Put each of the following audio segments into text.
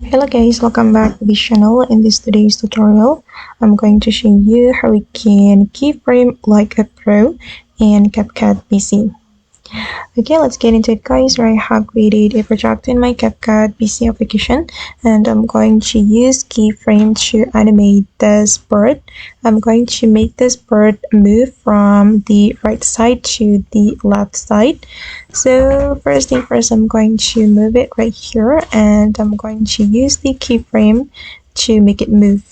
Hello guys, welcome back to this channel. In this today's tutorial, I'm going to show you how we can keyframe like a pro in CapCut PC. Okay, let's get into it guys. I have created a project in my CapCut PC application and I'm going to use keyframe to animate this bird. I'm going to make this bird move from the right side to the left side. So first thing first, I'm going to move it right here and I'm going to use the keyframe to make it move.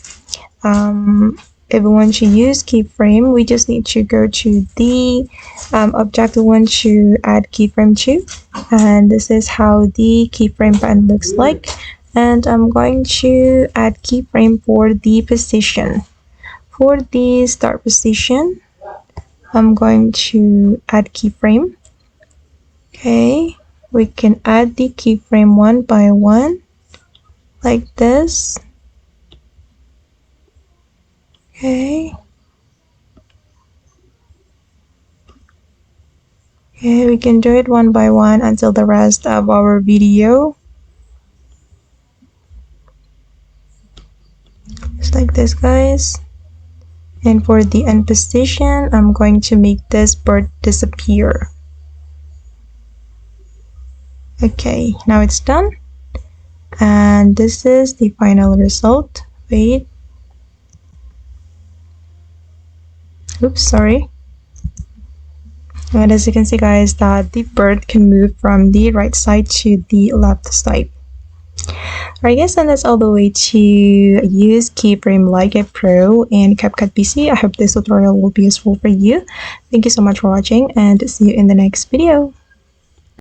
If we want to use keyframe, we just need to go to the object we want to add keyframe to, and this is how the keyframe button looks like. And I'm going to add keyframe for the position. For the start position, I'm going to add keyframe. Okay, we can add the keyframe one by one like this. Okay. Okay, we can do it one by one until the rest of our video. Just like this, guys. And for the end position, I'm going to make this bird disappear. Okay, now it's done. And this is the final result. Wait. Oops, sorry. And as you can see guys, that the bird can move from the right side to the left side. Alright guys, and that's all the way to use keyframe like a pro in CapCut PC. I hope this tutorial will be useful for you. Thank you so much for watching and see you in the next video.